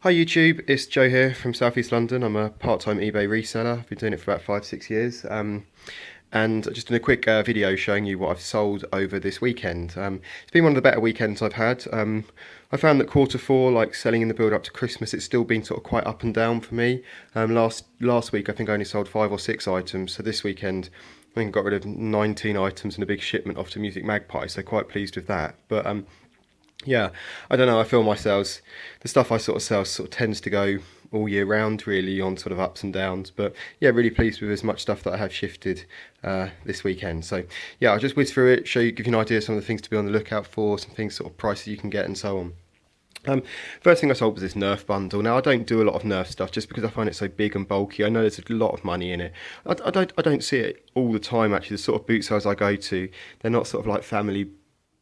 Hi YouTube, it's Joe here from South East London. I'm a part-time eBay reseller. I've been doing it for about 5, 6 years. And just in a quick video showing you what I've sold over this weekend. It's been one of the better weekends I've had. I found that quarter 4, like selling in the build up to Christmas, it's still been sort of quite up and down for me. Last week I think I only sold 5 or 6 items, so this weekend I think I got rid of 19 items and a big shipment off to Music Magpie, so quite pleased with that. But yeah, I don't know, I feel my sales, the stuff I sort of sell sort of tends to go all year round really on sort of ups and downs, but yeah, really pleased with as much stuff that I have shifted this weekend. So yeah, I'll just whiz through it, show you, give you an idea of some of the things to be on the lookout for, some things, sort of prices you can get and so on. First thing I sold was this Nerf bundle. Now I don't do a lot of Nerf stuff just because I find it so big and bulky. I know there's a lot of money in it. I don't see it all the time actually. The sort of boot sales I go to, they're not sort of like family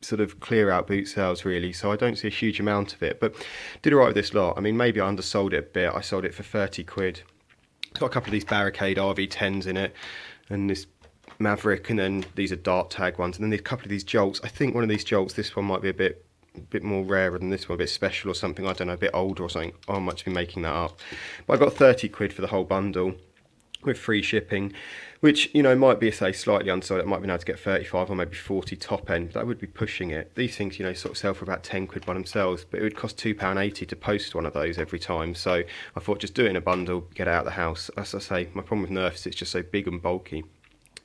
sort of clear out boot sales really, so I don't see a huge amount of it, but did alright with this lot. I mean, maybe I undersold it a bit. I sold it for 30 quid. It's got a couple of these Barricade RV10s in it, and this Maverick, and then these are dart tag ones, and then there's a couple of these Jolts. I think one of these Jolts, this one might be a bit more rarer than this one, a bit special or something, I don't know, a bit older or something. I might be making that up. But I got 30 quid for the whole bundle with free shipping, which, you know, might be, say, slightly unsold. It might be able to get 35 or maybe 40 top end, but that would be pushing it. These things, you know, sort of sell for about 10 quid by themselves, but it would cost £2.80 to post one of those every time. So I thought, just do it in a bundle, get it out of the house. As I say, my problem with Nerf is it's just so big and bulky.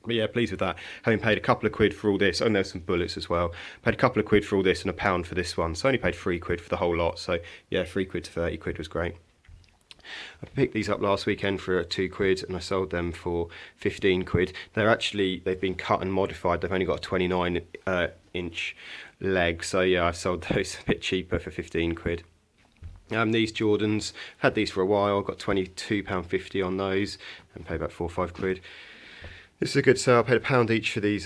But yeah, pleased with that. Having paid a couple of quid for all this, and there's some bullets as well. Paid a couple of quid for all this and £1 for this one. So I only paid 3 quid for the whole lot. So yeah, 3 quid to 30 quid was great. I picked these up last weekend for 2 quid and I sold them for 15 quid. They've been cut and modified. They've only got a 29 inch leg. So yeah, I sold those a bit cheaper for 15 quid. These Jordans, had these for a while, got £22.50 on those and paid about 4 or 5 quid. This is a good sale. I paid £1 each for these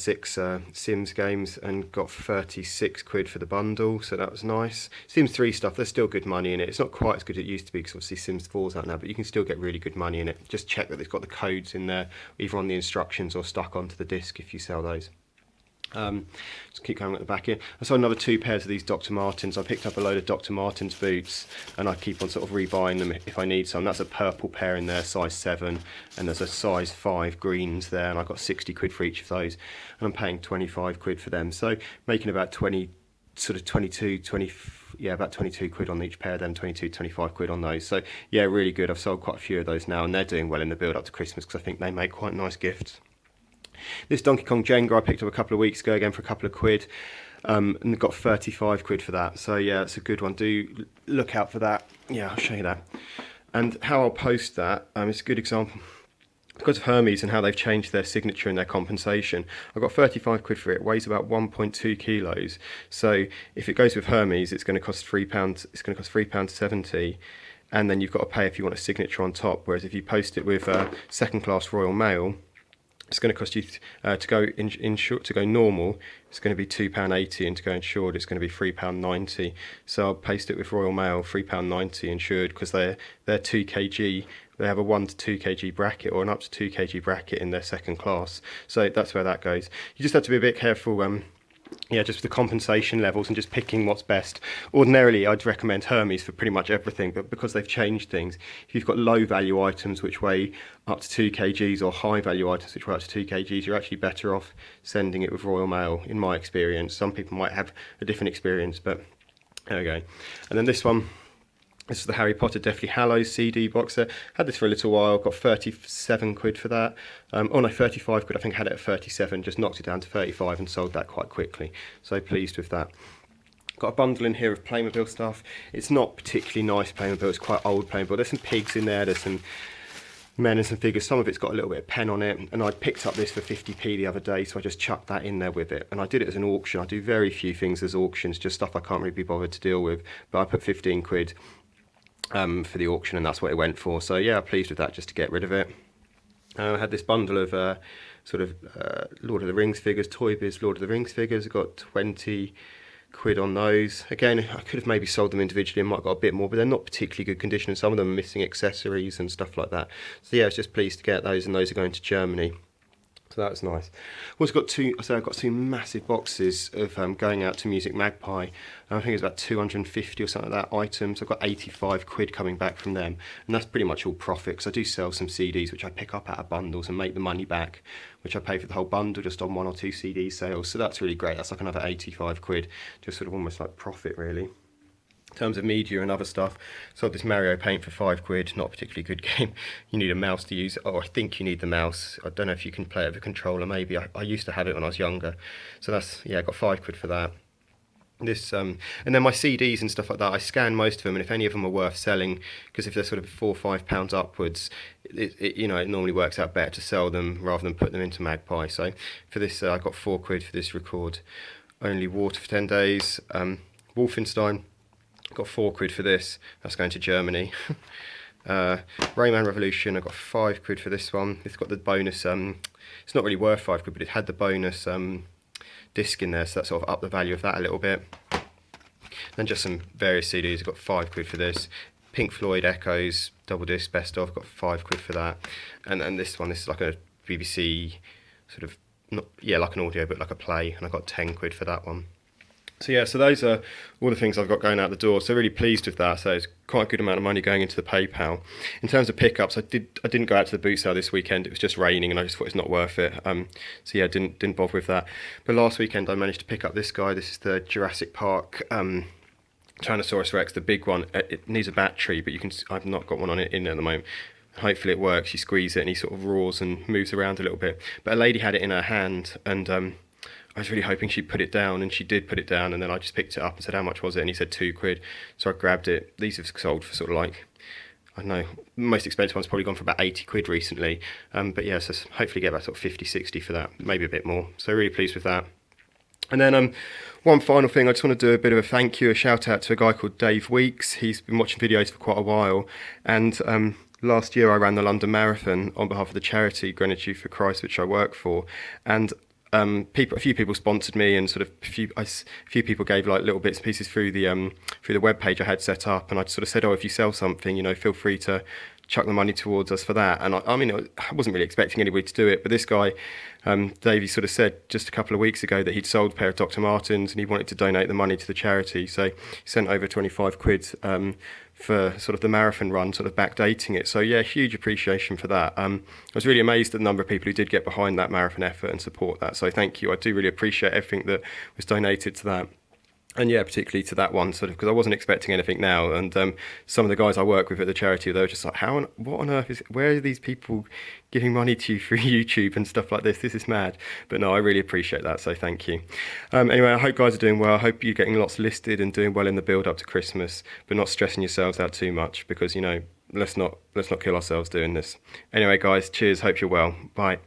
6 Sims games and got 36 quid for the bundle, so that was nice. Sims 3 stuff, there's still good money in it. It's not quite as good as it used to be because obviously Sims 4's out now, but you can still get really good money in it. Just check that it's got the codes in there, either on the instructions or stuck onto the disc if you sell those. Just keep going at the back here. I saw another 2 pairs of these Dr. Martens. I picked up a load of Dr. Martens boots and I keep on sort of rebuying them if I need some. That's a purple pair in there, size 7, and there's a size 5 greens there, and I got 60 quid for each of those, and I'm paying 25 quid for them, so making about 20, sort of 22, 20, yeah, about 22 quid on each pair, then 22, 25 quid on those. So yeah, really good. I've sold quite a few of those now, and they're doing well in the build up to Christmas because I think they make quite nice gifts. This Donkey Kong Jenga I picked up a couple of weeks ago, again for a couple of quid, and got 35 quid for that. So yeah, it's a good one. Do look out for that. Yeah, I'll show you that. And how I'll post that, it's a good example. Because of Hermes and how they've changed their signature and their compensation, I got 35 quid for it. It weighs about 1.2 kilos. So if it goes with Hermes, it's going to cost £3. It's going to cost £3.70. And then you've got to pay if you want a signature on top. Whereas if you post it with second class Royal Mail, it's going to cost you to go insured, to go normal. It's going to be £2.80, and to go insured, it's going to be £3.90. So I'll paste it with Royal Mail, £3.90 insured, because they're 2 kg. They have a 1 to 2 kg bracket or an up to 2 kg bracket in their second class. So that's where that goes. You just have to be a bit careful. Yeah, just with the compensation levels and just picking what's best. Ordinarily, I'd recommend Hermes for pretty much everything, but because they've changed things, if you've got low value items which weigh up to 2 kgs or high value items which weigh up to 2 kgs, you're actually better off sending it with Royal Mail, in my experience. Some people might have a different experience, but there we go. And then this one. This is the Harry Potter Deathly Hallows CD box set. Had this for a little while, got 37 quid for that. Oh no, 35 quid, I think I had it at 37, just knocked it down to 35 and sold that quite quickly. So pleased with that. Got a bundle in here of Playmobil stuff. It's not particularly nice Playmobil, it's quite old Playmobil. There's some pigs in there, there's some men and some figures. Some of it's got a little bit of pen on it, and I picked up this for 50p the other day, so I just chucked that in there with it. And I did it as an auction. I do very few things as auctions, just stuff I can't really be bothered to deal with, but I put 15 quid for the auction, and that's what it went for. So yeah, pleased with that, just to get rid of it. I had this bundle of Lord of the Rings figures, Toy Biz Lord of the Rings figures. I got 20 quid on those. Again, I could have maybe sold them individually and might have got a bit more, but they're not particularly good condition, and some of them are missing accessories and stuff like that. So yeah, I was just pleased to get those, and those are going to Germany. So that's nice. I've also got I've got two massive boxes of Going Out to Music Magpie. I think it's about 250 or something like that items. I've got 85 quid coming back from them, and that's pretty much all profit, because I do sell some CDs which I pick up out of bundles and make the money back, which I pay for the whole bundle just on 1 or 2 CD sales. So that's really great. That's like another 85 quid, just sort of almost like profit really. In terms of media and other stuff, sold this Mario Paint for 5 quid, not a particularly good game. You need a mouse to use it, or I think you need the mouse. I don't know if you can play it with a controller, maybe. I used to have it when I was younger. So that's, yeah, I got 5 quid for that. This and then my CDs and stuff like that, I scan most of them, and if any of them are worth selling, because if they're sort of £4 or £5 upwards, you know, it normally works out better to sell them rather than put them into Magpie. So for this, I got 4 quid for this record. Only Water for 10 Days. Wolfenstein. Got 4 quid for this. That's going to Germany. Rayman Revolution. I got 5 quid for this one. It's got the bonus. It's not really worth 5 quid, but it had the bonus disc in there, so that sort of upped the value of that a little bit. Then just some various CDs. I got 5 quid for this. Pink Floyd Echoes double disc best of. Got 5 quid for that. And this one. This is like a BBC sort of, not, yeah, like an audio, but like a play. And I got 10 quid for that one. So yeah, so those are all the things I've got going out the door. So really pleased with that. So it's quite a good amount of money going into the PayPal. In terms of pickups, I didn't go out to the boot sale this weekend. It was just raining, and I just thought it's not worth it. So yeah, didn't bother with that. But last weekend I managed to pick up this guy. This is the Jurassic Park Tyrannosaurus Rex, the big one. It needs a battery, but I've not got one on it in at the moment. Hopefully it works. You squeeze it and he sort of roars and moves around a little bit. But a lady had it in her hand, and I was really hoping she'd put it down, and she did put it down, and then I just picked it up and said, how much was it? And he said 2 quid. So I grabbed it. These have sold for sort of like, I don't know, the most expensive one's probably gone for about 80 quid recently. But yeah, so hopefully get about sort of 50, 60 for that, maybe a bit more. So really pleased with that. And then one final thing, I just want to do a bit of a thank you, a shout out to a guy called Dave Weeks. He's been watching videos for quite a while, and last year I ran the London Marathon on behalf of the charity Greenwich Youth for Christ, which I work for, and a few people sponsored me, and sort of a few people gave like little bits and pieces through the web page I had set up, and I sort of said, oh, if you sell something, you know, feel free to chuck the money towards us for that. And I mean, I wasn't really expecting anybody to do it, but this guy, Davey, sort of said just a couple of weeks ago that he'd sold a pair of Dr. Martens and he wanted to donate the money to the charity. So he sent over 25 quid for sort of the marathon run, sort of backdating it. So yeah, huge appreciation for that. I was really amazed at the number of people who did get behind that marathon effort and support that. So thank you. I do really appreciate everything that was donated to that. And yeah, particularly to that one, sort of, because I wasn't expecting anything now. And some of the guys I work with at the charity, they were just like, what on earth where are these people giving money to you through YouTube and stuff like this? This is mad. But no, I really appreciate that, so thank you. Anyway, I hope guys are doing well. I hope you're getting lots listed and doing well in the build up to Christmas, but not stressing yourselves out too much, because, you know, let's not kill ourselves doing this. Anyway, guys, cheers. Hope you're well. Bye.